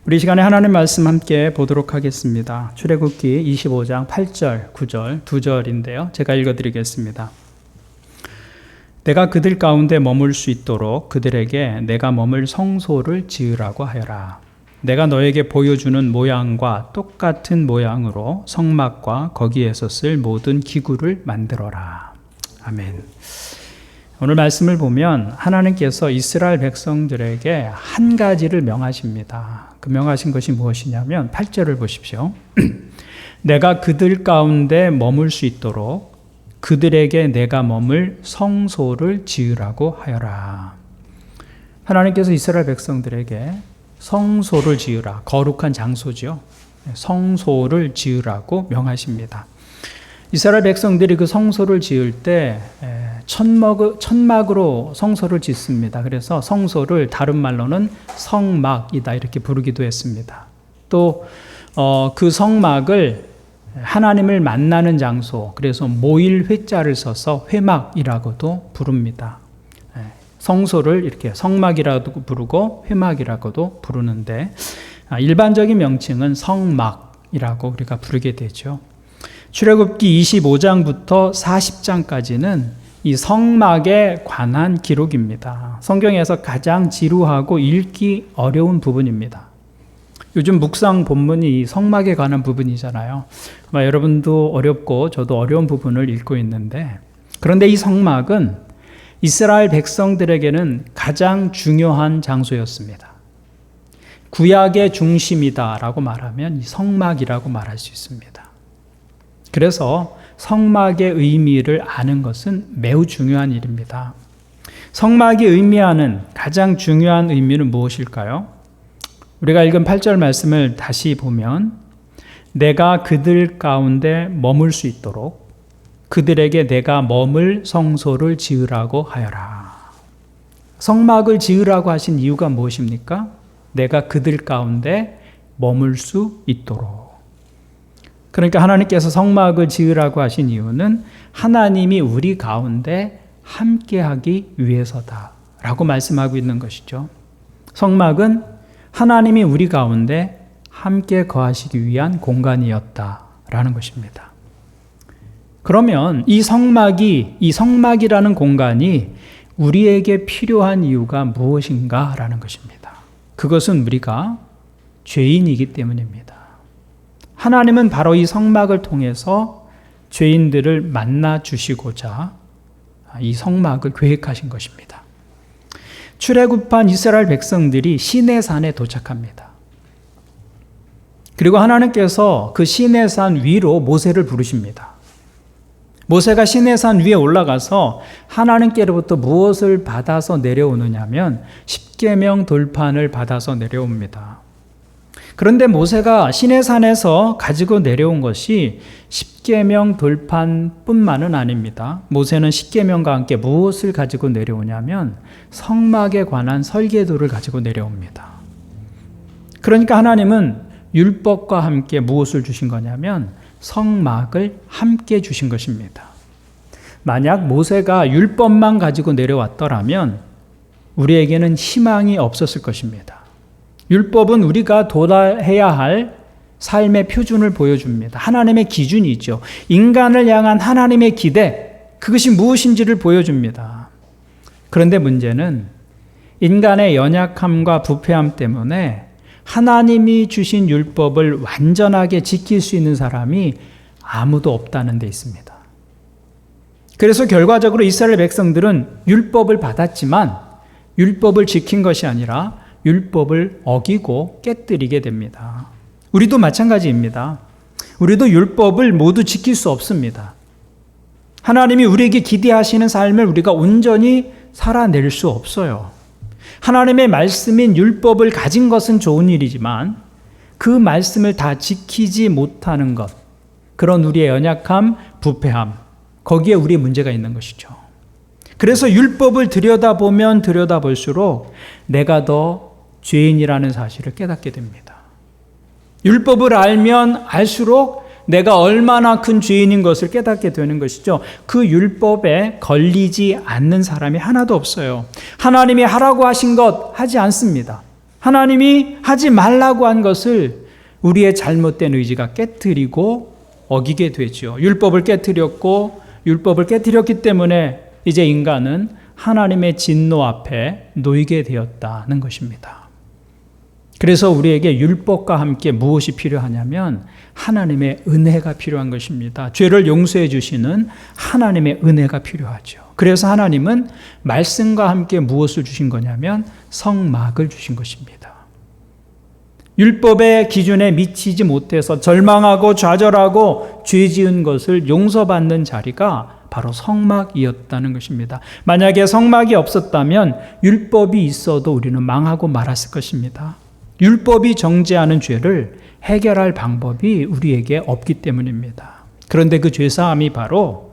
우리 시간에 하나님 말씀 함께 보도록 하겠습니다. 출애굽기 25장 8절, 9절, 2절인데요. 제가 읽어드리겠습니다. 내가 그들 가운데 머물 수 있도록 그들에게 내가 머물 성소를 지으라고 하여라. 내가 너에게 보여주는 모양과 똑같은 모양으로 성막과 거기에서 쓸 모든 기구를 만들어라. 아멘. 오늘 말씀을 보면 하나님께서 이스라엘 백성들에게 한 가지를 명하십니다. 그 명하신 것이 무엇이냐면 8절을 보십시오. 내가 그들 가운데 머물 수 있도록 그들에게 내가 머물 성소를 지으라고 하여라. 하나님께서 이스라엘 백성들에게 성소를 지으라, 거룩한 장소죠. 성소를 지으라고 명하십니다. 이스라엘 백성들이 그 성소를 지을 때 천막으로 성소를 짓습니다. 그래서 성소를 다른 말로는 성막이다 이렇게 부르기도 했습니다. 또 그 성막을 하나님을 만나는 장소, 그래서 모일 회자를 써서 회막이라고도 부릅니다. 성소를 이렇게 성막이라고도 부르고 회막이라고도 부르는데 일반적인 명칭은 성막이라고 우리가 부르게 되죠. 출애굽기 25장부터 40장까지는 이 성막에 관한 기록입니다. 성경에서 가장 지루하고 읽기 어려운 부분입니다. 요즘 묵상 본문이 이 성막에 관한 부분이잖아요. 여러분도 어렵고 저도 어려운 부분을 읽고 있는데, 그런데 이 성막은 이스라엘 백성들에게는 가장 중요한 장소였습니다. 구약의 중심이다라고 말하면 이 성막이라고 말할 수 있습니다. 그래서 성막의 의미를 아는 것은 매우 중요한 일입니다. 성막이 의미하는 가장 중요한 의미는 무엇일까요? 우리가 읽은 8절 말씀을 다시 보면 내가 그들 가운데 머물 수 있도록 그들에게 내가 머물 성소를 지으라고 하여라. 성막을 지으라고 하신 이유가 무엇입니까? 내가 그들 가운데 머물 수 있도록. 그러니까 하나님께서 성막을 지으라고 하신 이유는 하나님이 우리 가운데 함께하기 위해서다라고 말씀하고 있는 것이죠. 성막은 하나님이 우리 가운데 함께 거하시기 위한 공간이었다라는 것입니다. 그러면 이 성막이라는 공간이 우리에게 필요한 이유가 무엇인가라는 것입니다. 그것은 우리가 죄인이기 때문입니다. 하나님은 바로 이 성막을 통해서 죄인들을 만나 주시고자 이 성막을 계획하신 것입니다. 출애굽한 이스라엘 백성들이 시내산에 도착합니다. 그리고 하나님께서 그 시내산 위로 모세를 부르십니다. 모세가 시내산 위에 올라가서 하나님께로부터 무엇을 받아서 내려오느냐면 십계명 돌판을 받아서 내려옵니다. 그런데 모세가 시내산에서 가지고 내려온 것이 십계명 돌판뿐만은 아닙니다. 모세는 십계명과 함께 무엇을 가지고 내려오냐면 성막에 관한 설계도를 가지고 내려옵니다. 그러니까 하나님은 율법과 함께 무엇을 주신 거냐면 성막을 함께 주신 것입니다. 만약 모세가 율법만 가지고 내려왔더라면 우리에게는 희망이 없었을 것입니다. 율법은 우리가 도달해야 할 삶의 표준을 보여줍니다. 하나님의 기준이죠. 인간을 향한 하나님의 기대, 그것이 무엇인지를 보여줍니다. 그런데 문제는 인간의 연약함과 부패함 때문에 하나님이 주신 율법을 완전하게 지킬 수 있는 사람이 아무도 없다는 데 있습니다. 그래서 결과적으로 이스라엘 백성들은 율법을 받았지만 율법을 지킨 것이 아니라 율법을 어기고 깨뜨리게 됩니다. 우리도 마찬가지입니다. 우리도 율법을 모두 지킬 수 없습니다. 하나님이 우리에게 기대하시는 삶을 우리가 온전히 살아낼 수 없어요. 하나님의 말씀인 율법을 가진 것은 좋은 일이지만 그 말씀을 다 지키지 못하는 것, 그런 우리의 연약함, 부패함, 거기에 우리의 문제가 있는 것이죠. 그래서 율법을 들여다보면 들여다볼수록 내가 더 죄인이라는 사실을 깨닫게 됩니다. 율법을 알면 알수록 내가 얼마나 큰 죄인인 것을 깨닫게 되는 것이죠. 그 율법에 걸리지 않는 사람이 하나도 없어요. 하나님이 하라고 하신 것 하지 않습니다. 하나님이 하지 말라고 한 것을 우리의 잘못된 의지가 깨트리고 어기게 되죠. 율법을 깨트렸고 율법을 깨트렸기 때문에 이제 인간은 하나님의 진노 앞에 놓이게 되었다는 것입니다. 그래서 우리에게 율법과 함께 무엇이 필요하냐면 하나님의 은혜가 필요한 것입니다. 죄를 용서해 주시는 하나님의 은혜가 필요하죠. 그래서 하나님은 말씀과 함께 무엇을 주신 거냐면 성막을 주신 것입니다. 율법의 기준에 미치지 못해서 절망하고 좌절하고 죄 지은 것을 용서받는 자리가 바로 성막이었다는 것입니다. 만약에 성막이 없었다면 율법이 있어도 우리는 망하고 말았을 것입니다. 율법이 정죄하는 죄를 해결할 방법이 우리에게 없기 때문입니다. 그런데 그 죄사함이 바로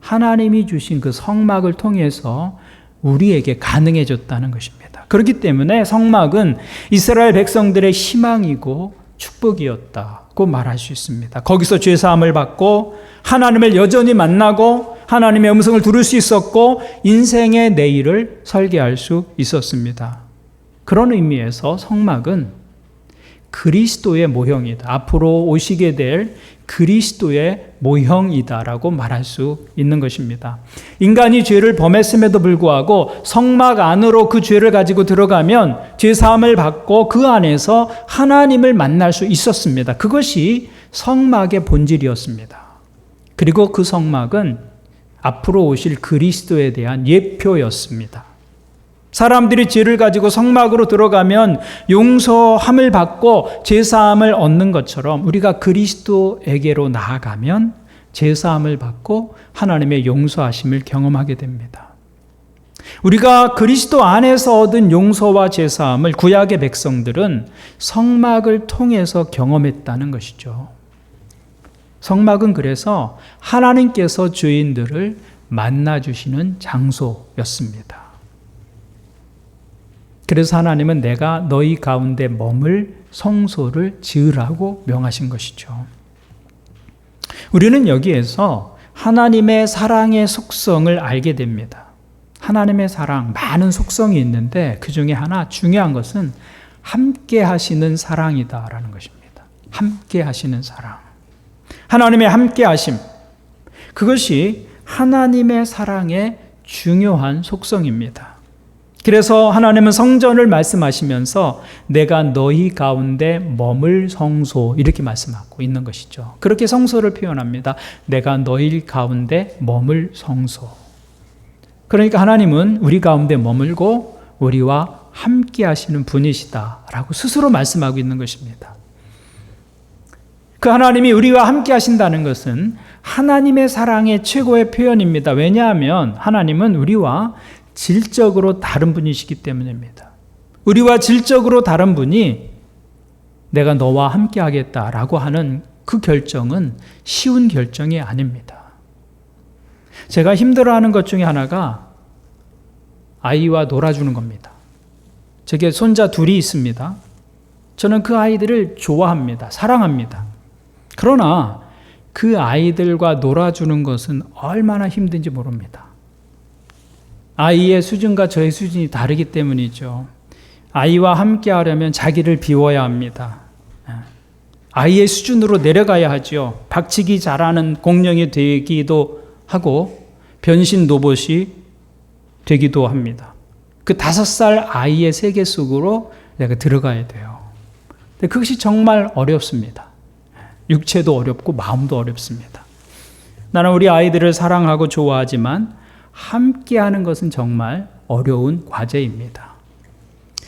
하나님이 주신 그 성막을 통해서 우리에게 가능해졌다는 것입니다. 그렇기 때문에 성막은 이스라엘 백성들의 희망이고 축복이었다고 말할 수 있습니다. 거기서 죄사함을 받고 하나님을 여전히 만나고 하나님의 음성을 들을 수 있었고 인생의 내일을 설계할 수 있었습니다. 그런 의미에서 성막은 그리스도의 모형이다. 앞으로 오시게 될 그리스도의 모형이다라고 말할 수 있는 것입니다. 인간이 죄를 범했음에도 불구하고 성막 안으로 그 죄를 가지고 들어가면 죄사함을 받고 그 안에서 하나님을 만날 수 있었습니다. 그것이 성막의 본질이었습니다. 그리고 그 성막은 앞으로 오실 그리스도에 대한 예표였습니다. 사람들이 죄를 가지고 성막으로 들어가면 용서함을 받고 제사함을 얻는 것처럼 우리가 그리스도에게로 나아가면 제사함을 받고 하나님의 용서하심을 경험하게 됩니다. 우리가 그리스도 안에서 얻은 용서와 제사함을 구약의 백성들은 성막을 통해서 경험했다는 것이죠. 성막은 그래서 하나님께서 죄인들을 만나주시는 장소였습니다. 그래서 하나님은 내가 너희 가운데 머물 성소를 지으라고 명하신 것이죠. 우리는 여기에서 하나님의 사랑의 속성을 알게 됩니다. 하나님의 사랑, 많은 속성이 있는데 그 중에 하나 중요한 것은 함께 하시는 사랑이다라는 것입니다. 함께 하시는 사랑. 하나님의 함께 하심. 그것이 하나님의 사랑의 중요한 속성입니다. 그래서 하나님은 성전을 말씀하시면서 내가 너희 가운데 머물 성소 이렇게 말씀하고 있는 것이죠. 그렇게 성소를 표현합니다. 내가 너희 가운데 머물 성소. 그러니까 하나님은 우리 가운데 머물고 우리와 함께 하시는 분이시다라고 스스로 말씀하고 있는 것입니다. 그 하나님이 우리와 함께 하신다는 것은 하나님의 사랑의 최고의 표현입니다. 왜냐하면 하나님은 우리와 질적으로 다른 분이시기 때문입니다. 우리와 질적으로 다른 분이 내가 너와 함께 하겠다라고 하는 그 결정은 쉬운 결정이 아닙니다. 제가 힘들어하는 것 중에 하나가 아이와 놀아주는 겁니다. 제게 손자 둘이 있습니다. 저는 그 아이들을 좋아합니다. 사랑합니다. 그러나 그 아이들과 놀아주는 것은 얼마나 힘든지 모릅니다. 아이의 수준과 저의 수준이 다르기 때문이죠. 아이와 함께 하려면 자기를 비워야 합니다. 아이의 수준으로 내려가야 하죠. 박치기 잘하는 공룡이 되기도 하고 변신 로봇이 되기도 합니다. 그 5살 아이의 세계 속으로 내가 들어가야 돼요. 근데 그것이 정말 어렵습니다. 육체도 어렵고 마음도 어렵습니다. 나는 우리 아이들을 사랑하고 좋아하지만 함께 하는 것은 정말 어려운 과제입니다.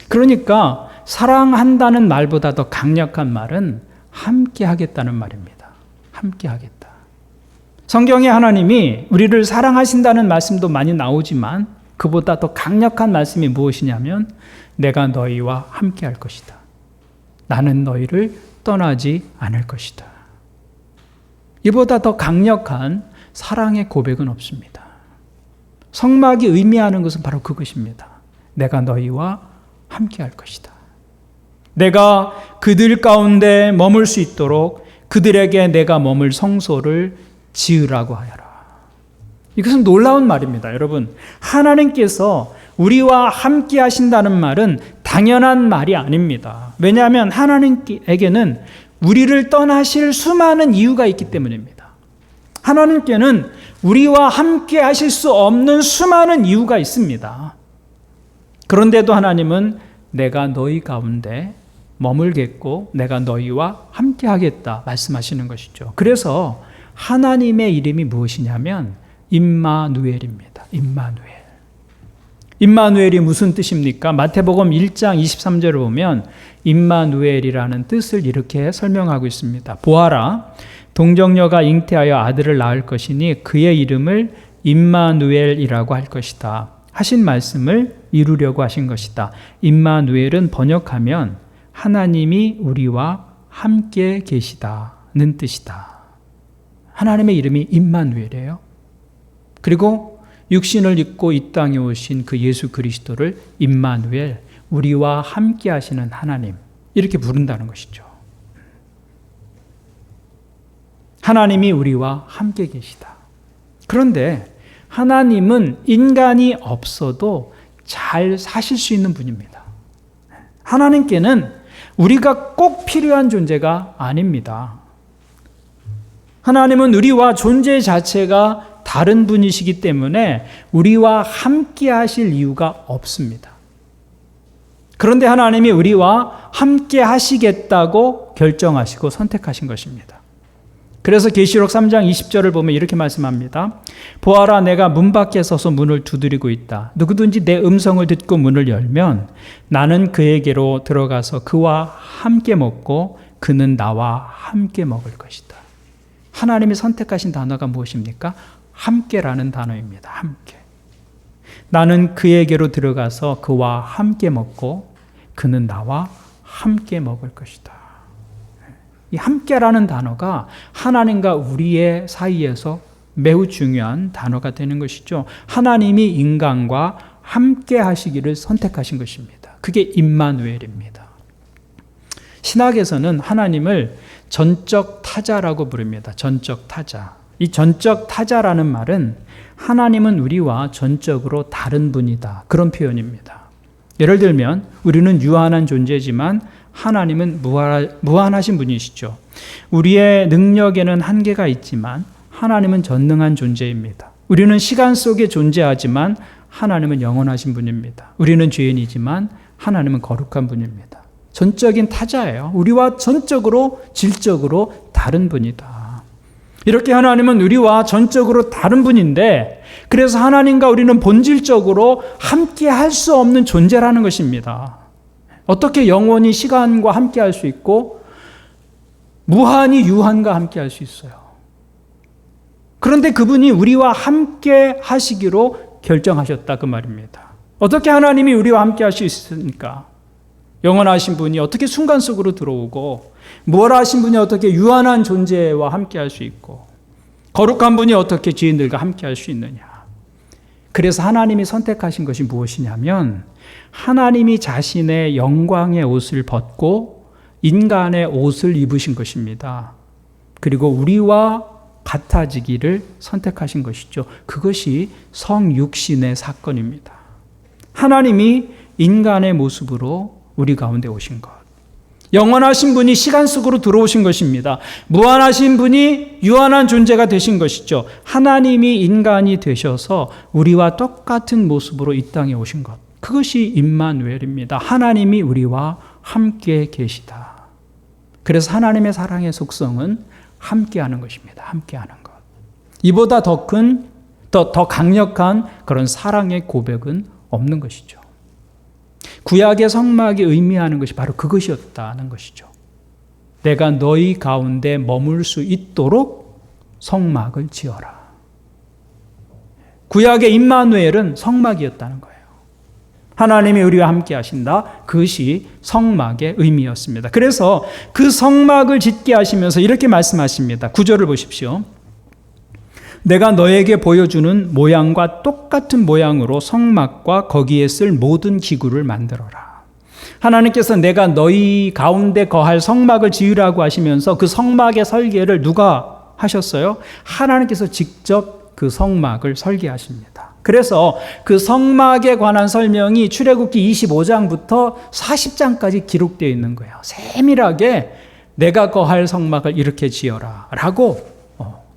그러니까 사랑한다는 말보다 더 강력한 말은 함께 하겠다는 말입니다. 함께 하겠다. 성경에 하나님이 우리를 사랑하신다는 말씀도 많이 나오지만 그보다 더 강력한 말씀이 무엇이냐면 내가 너희와 함께 할 것이다. 나는 너희를 떠나지 않을 것이다. 이보다 더 강력한 사랑의 고백은 없습니다. 성막이 의미하는 것은 바로 그것입니다. 내가 너희와 함께 할 것이다. 내가 그들 가운데 머물 수 있도록 그들에게 내가 머물 성소를 지으라고 하여라. 이것은 놀라운 말입니다. 여러분, 하나님께서 우리와 함께 하신다는 말은 당연한 말이 아닙니다. 왜냐하면 하나님에게는 우리를 떠나실 수많은 이유가 있기 때문입니다. 하나님께는 우리와 함께 하실 수 없는 수많은 이유가 있습니다. 그런데도 하나님은 내가 너희 가운데 머물겠고 내가 너희와 함께 하겠다 말씀하시는 것이죠. 그래서 하나님의 이름이 무엇이냐면 임마누엘입니다. 임마누엘. 임마누엘이 무슨 뜻입니까? 마태복음 1장 23절을 보면 임마누엘이라는 뜻을 이렇게 설명하고 있습니다. 보아라, 동정녀가 잉태하여 아들을 낳을 것이니 그의 이름을 임마누엘이라고 할 것이다 하신 말씀을 이루려고 하신 것이다. 임마누엘은 번역하면 하나님이 우리와 함께 계시다는 뜻이다. 하나님의 이름이 임마누엘이에요. 그리고 육신을 입고 이 땅에 오신 그 예수 그리스도를 임마누엘, 우리와 함께 하시는 하나님, 이렇게 부른다는 것이죠. 하나님이 우리와 함께 계시다. 그런데 하나님은 인간이 없어도 잘 사실 수 있는 분입니다. 하나님께는 우리가 꼭 필요한 존재가 아닙니다. 하나님은 우리와 존재 자체가 다른 분이시기 때문에 우리와 함께 하실 이유가 없습니다. 그런데 하나님이 우리와 함께 하시겠다고 결정하시고 선택하신 것입니다. 그래서 계시록 3장 20절을 보면 이렇게 말씀합니다. 보아라, 내가 문 밖에 서서 문을 두드리고 있다. 누구든지 내 음성을 듣고 문을 열면 나는 그에게로 들어가서 그와 함께 먹고 그는 나와 함께 먹을 것이다. 하나님이 선택하신 단어가 무엇입니까? 함께라는 단어입니다. 함께. 나는 그에게로 들어가서 그와 함께 먹고 그는 나와 함께 먹을 것이다. 이 함께라는 단어가 하나님과 우리의 사이에서 매우 중요한 단어가 되는 것이죠. 하나님이 인간과 함께 하시기를 선택하신 것입니다. 그게 임마누엘입니다. 신학에서는 하나님을 전적 타자라고 부릅니다. 전적 타자. 이 전적 타자라는 말은 하나님은 우리와 전적으로 다른 분이다. 그런 표현입니다. 예를 들면 우리는 유한한 존재지만 하나님은 무한하신 분이시죠. 우리의 능력에는 한계가 있지만 하나님은 전능한 존재입니다. 우리는 시간 속에 존재하지만 하나님은 영원하신 분입니다. 우리는 죄인이지만 하나님은 거룩한 분입니다. 전적인 타자예요. 우리와 전적으로 질적으로 다른 분이다. 이렇게 하나님은 우리와 전적으로 다른 분인데 그래서 하나님과 우리는 본질적으로 함께 할 수 없는 존재라는 것입니다. 어떻게 영원히 시간과 함께 할 수 있고 무한히 유한과 함께 할 수 있어요. 그런데 그분이 우리와 함께 하시기로 결정하셨다 그 말입니다. 어떻게 하나님이 우리와 함께 할 수 있습니까? 영원하신 분이 어떻게 순간 속으로 들어오고 무한하신 분이 어떻게 유한한 존재와 함께 할 수 있고 거룩한 분이 어떻게 죄인들과 함께 할 수 있느냐. 그래서 하나님이 선택하신 것이 무엇이냐면 하나님이 자신의 영광의 옷을 벗고 인간의 옷을 입으신 것입니다. 그리고 우리와 같아지기를 선택하신 것이죠. 그것이 성육신의 사건입니다. 하나님이 인간의 모습으로 우리 가운데 오신 것. 영원하신 분이 시간 속으로 들어오신 것입니다. 무한하신 분이 유한한 존재가 되신 것이죠. 하나님이 인간이 되셔서 우리와 똑같은 모습으로 이 땅에 오신 것. 그것이 임마누엘입니다. 하나님이 우리와 함께 계시다. 그래서 하나님의 사랑의 속성은 함께하는 것입니다. 함께하는 것. 이보다 더 큰, 더 강력한 그런 사랑의 고백은 없는 것이죠. 구약의 성막이 의미하는 것이 바로 그것이었다는 것이죠. 내가 너희 가운데 머물 수 있도록 성막을 지어라. 구약의 임마누엘은 성막이었다는 거예요. 하나님이 우리와 함께 하신다. 그것이 성막의 의미였습니다. 그래서 그 성막을 짓게 하시면서 이렇게 말씀하십니다. 9절을 보십시오. 내가 너에게 보여주는 모양과 똑같은 모양으로 성막과 거기에 쓸 모든 기구를 만들어라. 하나님께서 내가 너희 가운데 거할 성막을 지으라고 하시면서 그 성막의 설계를 누가 하셨어요? 하나님께서 직접 그 성막을 설계하십니다. 그래서 그 성막에 관한 설명이 출애굽기 25장부터 40장까지 기록되어 있는 거예요. 세밀하게 내가 거할 성막을 이렇게 지어라 라고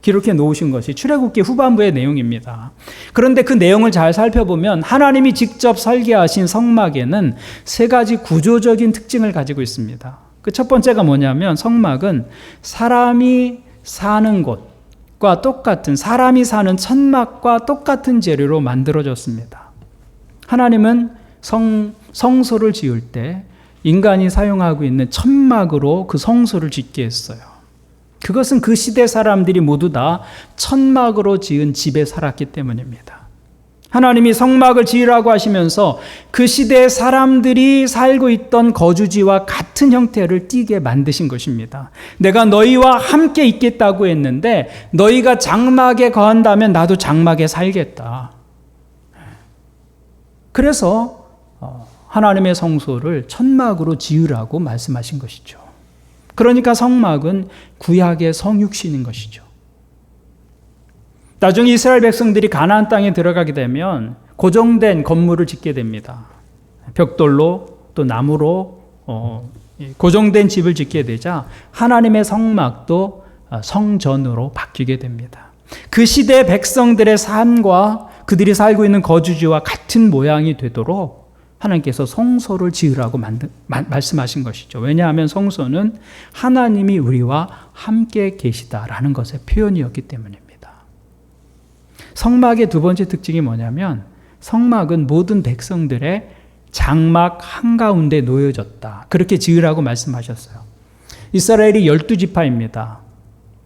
기록해 놓으신 것이 출애굽기 후반부의 내용입니다. 그런데 그 내용을 잘 살펴보면 하나님이 직접 설계하신 성막에는 세 가지 구조적인 특징을 가지고 있습니다. 그 첫 번째가 뭐냐면 성막은 사람이 사는 곳과 똑같은, 사람이 사는 천막과 똑같은 재료로 만들어졌습니다. 하나님은 성소를 지을 때 인간이 사용하고 있는 천막으로 그 성소를 짓게 했어요. 그것은 그 시대 사람들이 모두 다 천막으로 지은 집에 살았기 때문입니다. 하나님이 성막을 지으라고 하시면서 그 시대의 사람들이 살고 있던 거주지와 같은 형태를 띠게 만드신 것입니다. 내가 너희와 함께 있겠다고 했는데 너희가 장막에 거한다면 나도 장막에 살겠다. 그래서 하나님의 성소를 천막으로 지으라고 말씀하신 것이죠. 그러니까 성막은 구약의 성육신인 것이죠. 나중에 이스라엘 백성들이 가나안 땅에 들어가게 되면 고정된 건물을 짓게 됩니다. 벽돌로 또 나무로 고정된 집을 짓게 되자 하나님의 성막도 성전으로 바뀌게 됩니다. 그 시대 백성들의 삶과 그들이 살고 있는 거주지와 같은 모양이 되도록 하나님께서 성소를 지으라고 말씀하신 것이죠. 왜냐하면 성소는 하나님이 우리와 함께 계시다라는 것의 표현이었기 때문입니다. 성막의 두 번째 특징이 뭐냐면 성막은 모든 백성들의 장막 한가운데 놓여졌다. 그렇게 지으라고 말씀하셨어요. 이스라엘이 12지파입니다.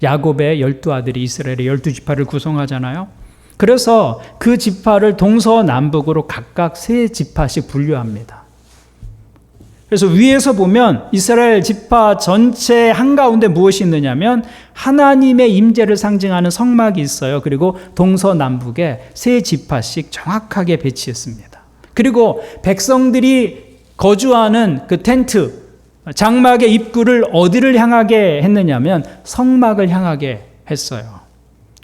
야곱의 12아들이 이스라엘의 12지파를 구성하잖아요. 그래서 그 지파를 동서남북으로 각각 3지파씩 분류합니다. 그래서 위에서 보면 이스라엘 지파 전체 한가운데 무엇이 있느냐면 하나님의 임재를 상징하는 성막이 있어요. 그리고 동서남북에 3지파씩 정확하게 배치했습니다. 그리고 백성들이 거주하는 그 텐트, 장막의 입구를 어디를 향하게 했느냐면 성막을 향하게 했어요.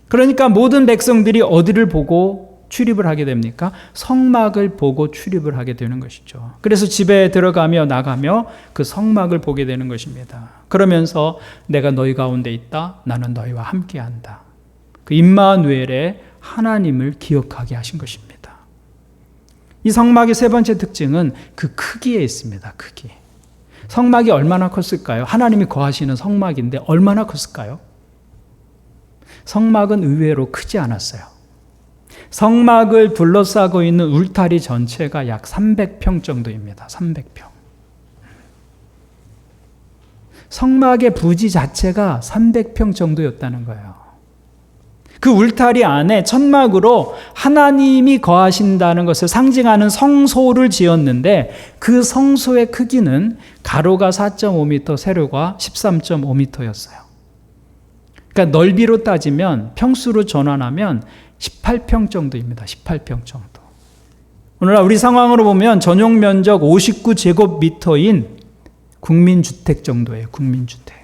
그러니까 모든 백성들이 어디를 보고 출입을 하게 됩니까? 성막을 보고 출입을 하게 되는 것이죠. 그래서 집에 들어가며 나가며 그 성막을 보게 되는 것입니다. 그러면서 내가 너희 가운데 있다. 나는 너희와 함께한다. 그 임마누엘의 하나님을 기억하게 하신 것입니다. 이 성막의 세 번째 특징은 그 크기에 있습니다. 크기. 성막이 얼마나 컸을까요? 하나님이 거하시는 성막인데 얼마나 컸을까요? 성막은 의외로 크지 않았어요. 성막을 둘러싸고 있는 울타리 전체가 약 300평 정도입니다. 300평. 성막의 부지 자체가 300평 정도였다는 거예요. 그 울타리 안에 천막으로 하나님이 거하신다는 것을 상징하는 성소를 지었는데 그 성소의 크기는 가로가 4.5m, 세로가 13.5m였어요. 그러니까 넓이로 따지면 평수로 전환하면 18평 정도입니다. 18평 정도. 오늘날 우리 상황으로 보면 전용 면적 59제곱미터인 국민주택 정도예요. 국민주택.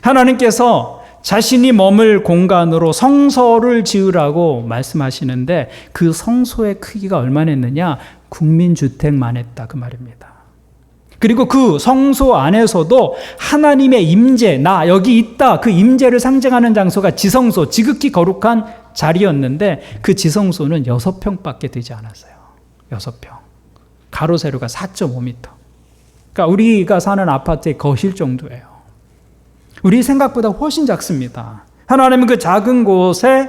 하나님께서 자신이 머물 공간으로 성소를 지으라고 말씀하시는데 그 성소의 크기가 얼마나 했느냐? 국민주택만 했다 그 말입니다. 그리고 그 성소 안에서도 하나님의 임재, 나 여기 있다, 그 임재를 상징하는 장소가 지성소, 지극히 거룩한 자리였는데 그 지성소는 6평밖에 되지 않았어요. 6평. 가로 세로가 4.5m. 그러니까 우리가 사는 아파트의 거실 정도예요. 우리 생각보다 훨씬 작습니다. 하나님은 그 작은 곳에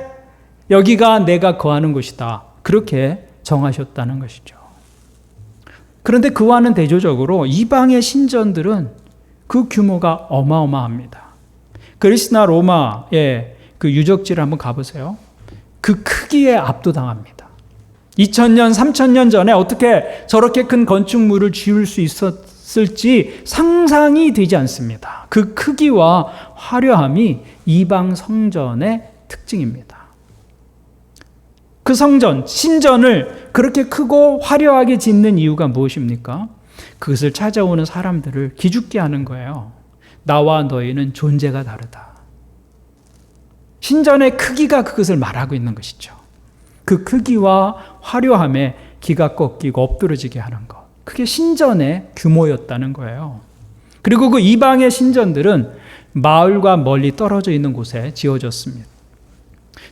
여기가 내가 거하는 곳이다. 그렇게 정하셨다는 것이죠. 그런데 그와는 대조적으로 이방의 신전들은 그 규모가 어마어마합니다. 그리스나 로마의 그 유적지를 한번 가보세요. 그 크기에 압도당합니다. 2000년, 3000년 전에 어떻게 저렇게 큰 건축물을 지을 수 있었을지 상상이 되지 않습니다. 그 크기와 화려함이 이방 성전의 특징입니다. 그 성전, 신전을 그렇게 크고 화려하게 짓는 이유가 무엇입니까? 그것을 찾아오는 사람들을 기죽게 하는 거예요. 나와 너희는 존재가 다르다. 신전의 크기가 그것을 말하고 있는 것이죠. 그 크기와 화려함에 기가 꺾이고 엎드러지게 하는 것. 그게 신전의 규모였다는 거예요. 그리고 그 이방의 신전들은 마을과 멀리 떨어져 있는 곳에 지어졌습니다.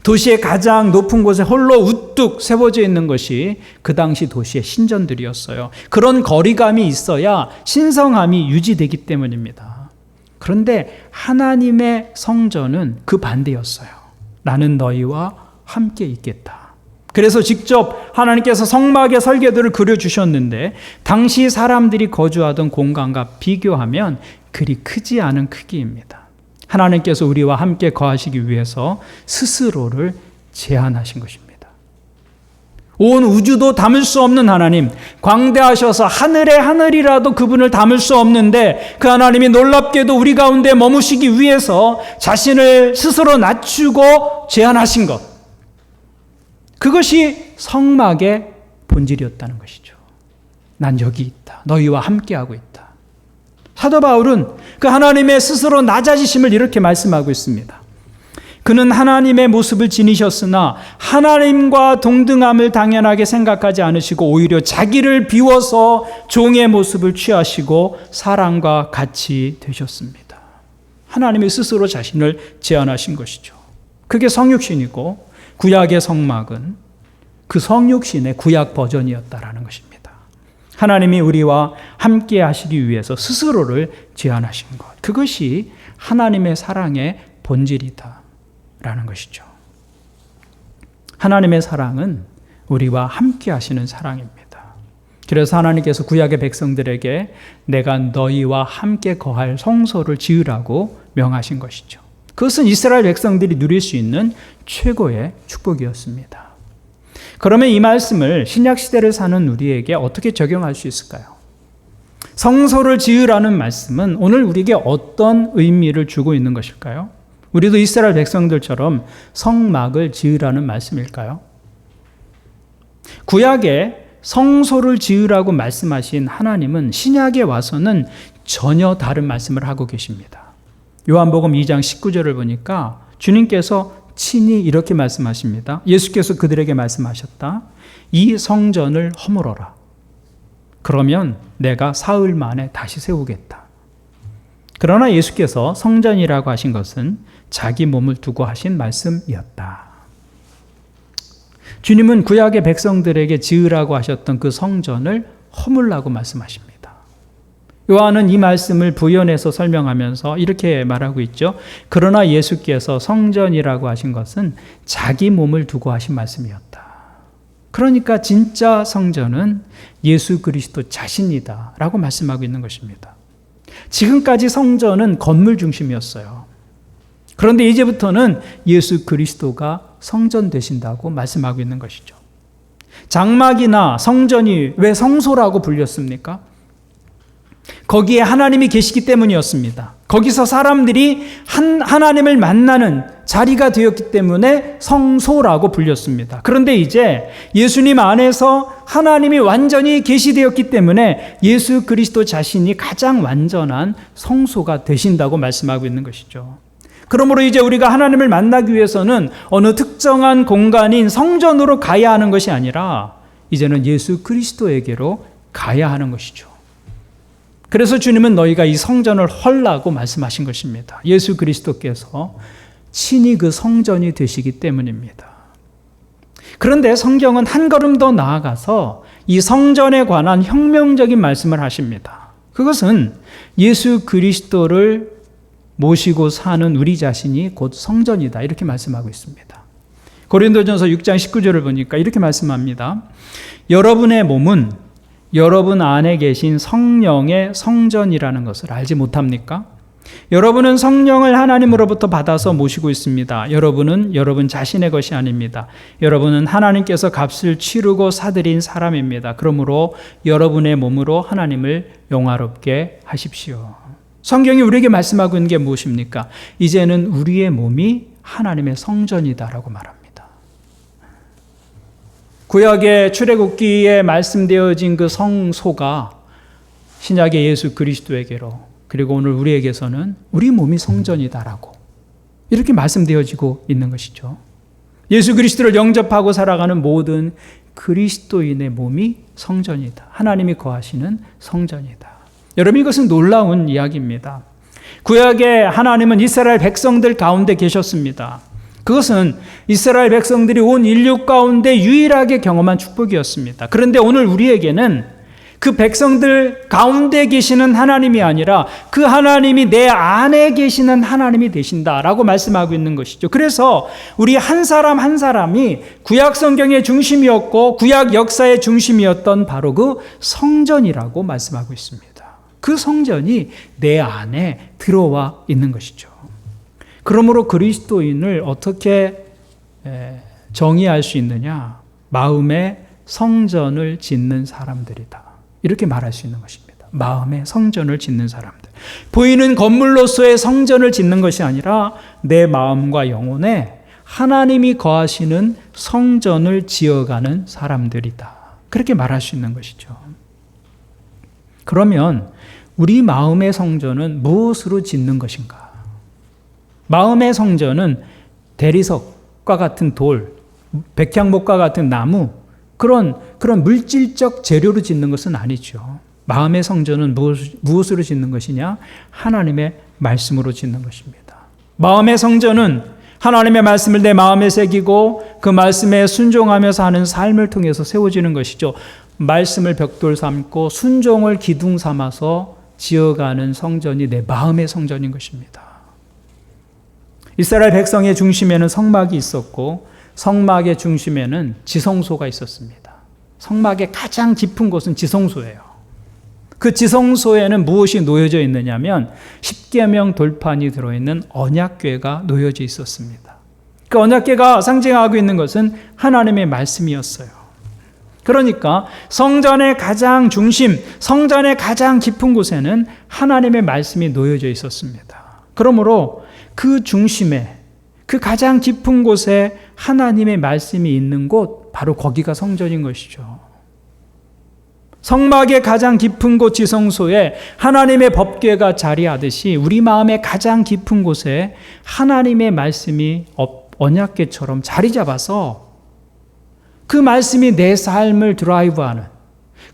도시의 가장 높은 곳에 홀로 우뚝 세워져 있는 것이 그 당시 도시의 신전들이었어요. 그런 거리감이 있어야 신성함이 유지되기 때문입니다. 그런데 하나님의 성전은 그 반대였어요. 나는 너희와 함께 있겠다. 그래서 직접 하나님께서 성막의 설계도를 그려주셨는데 당시 사람들이 거주하던 공간과 비교하면 그리 크지 않은 크기입니다. 하나님께서 우리와 함께 거하시기 위해서 스스로를 제한하신 것입니다. 온 우주도 담을 수 없는 하나님, 광대하셔서 하늘의 하늘이라도 그분을 담을 수 없는데 그 하나님이 놀랍게도 우리 가운데 머무시기 위해서 자신을 스스로 낮추고 제한하신 것. 그것이 성막의 본질이었다는 것이죠. 난 여기 있다. 너희와 함께하고 있다. 사도 바울은 그 하나님의 스스로 낮아지심을 이렇게 말씀하고 있습니다. 그는 하나님의 모습을 지니셨으나 하나님과 동등함을 당연하게 생각하지 않으시고 오히려 자기를 비워서 종의 모습을 취하시고 사람과 같이 되셨습니다. 하나님이 스스로 자신을 제한하신 것이죠. 그게 성육신이고 구약의 성막은 그 성육신의 구약 버전이었다라는 것입니다. 하나님이 우리와 함께 하시기 위해서 스스로를 제한하신 것. 그것이 하나님의 사랑의 본질이다라는 것이죠. 하나님의 사랑은 우리와 함께 하시는 사랑입니다. 그래서 하나님께서 구약의 백성들에게 내가 너희와 함께 거할 성소를 지으라고 명하신 것이죠. 그것은 이스라엘 백성들이 누릴 수 있는 최고의 축복이었습니다. 그러면 이 말씀을 신약시대를 사는 우리에게 어떻게 적용할 수 있을까요? 성소를 지으라는 말씀은 오늘 우리에게 어떤 의미를 주고 있는 것일까요? 우리도 이스라엘 백성들처럼 성막을 지으라는 말씀일까요? 구약에 성소를 지으라고 말씀하신 하나님은 신약에 와서는 전혀 다른 말씀을 하고 계십니다. 요한복음 2장 19절을 보니까 주님께서 친히 이렇게 말씀하십니다. 예수께서 그들에게 말씀하셨다. 이 성전을 허물어라. 그러면 내가 사흘 만에 다시 세우겠다. 그러나 예수께서 성전이라고 하신 것은 자기 몸을 두고 하신 말씀이었다. 주님은 구약의 백성들에게 지으라고 하셨던 그 성전을 허물라고 말씀하십니다. 요한은 이 말씀을 부연해서 설명하면서 이렇게 말하고 있죠. 그러나 예수께서 성전이라고 하신 것은 자기 몸을 두고 하신 말씀이었다. 그러니까 진짜 성전은 예수 그리스도 자신이다 라고 말씀하고 있는 것입니다. 지금까지 성전은 건물 중심이었어요. 그런데 이제부터는 예수 그리스도가 성전 되신다고 말씀하고 있는 것이죠. 장막이나 성전이 왜 성소라고 불렸습니까? 거기에 하나님이 계시기 때문이었습니다. 거기서 사람들이 하나님을 만나는 자리가 되었기 때문에 성소라고 불렸습니다. 그런데 이제 예수님 안에서 하나님이 완전히 계시되었기 때문에 예수 그리스도 자신이 가장 완전한 성소가 되신다고 말씀하고 있는 것이죠. 그러므로 이제 우리가 하나님을 만나기 위해서는 어느 특정한 공간인 성전으로 가야 하는 것이 아니라 이제는 예수 그리스도에게로 가야 하는 것이죠. 그래서 주님은 너희가 이 성전을 헐라고 말씀하신 것입니다. 예수 그리스도께서 친히 그 성전이 되시기 때문입니다. 그런데 성경은 한 걸음 더 나아가서 이 성전에 관한 혁명적인 말씀을 하십니다. 그것은 예수 그리스도를 모시고 사는 우리 자신이 곧 성전이다 이렇게 말씀하고 있습니다. 고린도전서 6장 19절을 보니까 이렇게 말씀합니다. 여러분의 몸은 여러분 안에 계신 성령의 성전이라는 것을 알지 못합니까? 여러분은 성령을 하나님으로부터 받아서 모시고 있습니다. 여러분은 여러분 자신의 것이 아닙니다. 여러분은 하나님께서 값을 치르고 사들인 사람입니다. 그러므로 여러분의 몸으로 하나님을 영화롭게 하십시오. 성경이 우리에게 말씀하고 있는 게 무엇입니까? 이제는 우리의 몸이 하나님의 성전이다라고 말합니다. 구약의 출애굽기에 말씀되어진 그 성소가 신약의 예수 그리스도에게로 그리고 오늘 우리에게서는 우리 몸이 성전이다라고 이렇게 말씀되어지고 있는 것이죠. 예수 그리스도를 영접하고 살아가는 모든 그리스도인의 몸이 성전이다. 하나님이 거하시는 성전이다. 여러분, 이것은 놀라운 이야기입니다. 구약에 하나님은 이스라엘 백성들 가운데 계셨습니다. 그것은 이스라엘 백성들이 온 인류 가운데 유일하게 경험한 축복이었습니다. 그런데 오늘 우리에게는 그 백성들 가운데 계시는 하나님이 아니라 그 하나님이 내 안에 계시는 하나님이 되신다라고 말씀하고 있는 것이죠. 그래서 우리 한 사람 한 사람이 구약 성경의 중심이었고 구약 역사의 중심이었던 바로 그 성전이라고 말씀하고 있습니다. 그 성전이 내 안에 들어와 있는 것이죠. 그러므로 그리스도인을 어떻게 정의할 수 있느냐? 마음의 성전을 짓는 사람들이다. 이렇게 말할 수 있는 것입니다. 마음의 성전을 짓는 사람들. 보이는 건물로서의 성전을 짓는 것이 아니라 내 마음과 영혼에 하나님이 거하시는 성전을 지어가는 사람들이다. 그렇게 말할 수 있는 것이죠. 그러면 우리 마음의 성전은 무엇으로 짓는 것인가? 마음의 성전은 대리석과 같은 돌, 백향목과 같은 나무, 그런 물질적 재료로 짓는 것은 아니죠. 마음의 성전은 무엇으로 짓는 것이냐? 하나님의 말씀으로 짓는 것입니다. 마음의 성전은 하나님의 말씀을 내 마음에 새기고 그 말씀에 순종하면서 하는 삶을 통해서 세워지는 것이죠. 말씀을 벽돌 삼고 순종을 기둥 삼아서 지어가는 성전이 내 마음의 성전인 것입니다. 이스라엘 백성의 중심에는 성막이 있었고 성막의 중심에는 지성소가 있었습니다. 성막의 가장 깊은 곳은 지성소예요. 그 지성소에는 무엇이 놓여져 있느냐면 십계명 돌판이 들어있는 언약궤가 놓여져 있었습니다. 그 언약궤가 상징하고 있는 것은 하나님의 말씀이었어요. 그러니까 성전의 가장 중심, 성전의 가장 깊은 곳에는 하나님의 말씀이 놓여져 있었습니다. 그러므로 그 중심에, 그 가장 깊은 곳에 하나님의 말씀이 있는 곳, 바로 거기가 성전인 것이죠. 성막의 가장 깊은 곳 지성소에 하나님의 법궤가 자리하듯이 우리 마음의 가장 깊은 곳에 하나님의 말씀이 언약궤처럼 자리 잡아서 그 말씀이 내 삶을 드라이브하는,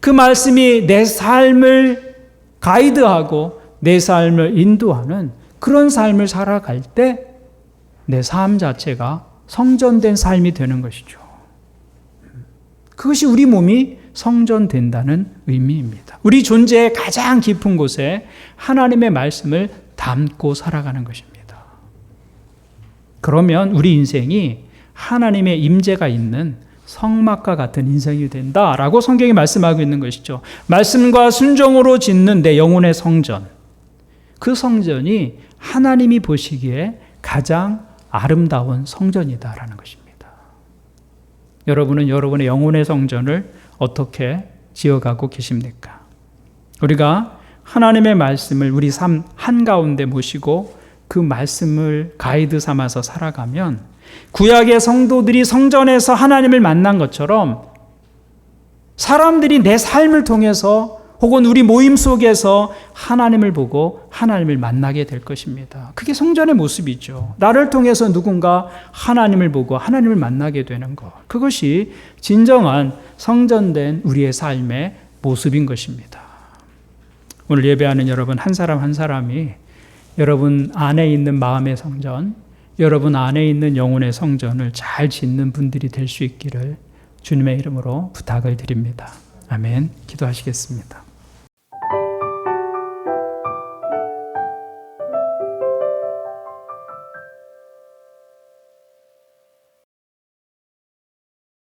그 말씀이 내 삶을 가이드하고 내 삶을 인도하는 그런 삶을 살아갈 때 내 삶 자체가 성전된 삶이 되는 것이죠. 그것이 우리 몸이 성전된다는 의미입니다. 우리 존재의 가장 깊은 곳에 하나님의 말씀을 담고 살아가는 것입니다. 그러면 우리 인생이 하나님의 임재가 있는 성막과 같은 인생이 된다라고 성경이 말씀하고 있는 것이죠. 말씀과 순종으로 짓는 내 영혼의 성전, 그 성전이 하나님이 보시기에 가장 아름다운 성전이다라는 것입니다. 여러분은 여러분의 영혼의 성전을 어떻게 지어가고 계십니까? 우리가 하나님의 말씀을 우리 삶 한가운데 모시고 그 말씀을 가이드 삼아서 살아가면 구약의 성도들이 성전에서 하나님을 만난 것처럼 사람들이 내 삶을 통해서 혹은 우리 모임 속에서 하나님을 보고 하나님을 만나게 될 것입니다. 그게 성전의 모습이죠. 나를 통해서 누군가 하나님을 보고 하나님을 만나게 되는 것. 그것이 진정한 성전된 우리의 삶의 모습인 것입니다. 오늘 예배하는 여러분 한 사람 한 사람이 여러분 안에 있는 마음의 성전, 여러분 안에 있는 영혼의 성전을 잘 짓는 분들이 될 수 있기를 주님의 이름으로 부탁을 드립니다. 아멘. 기도하시겠습니다.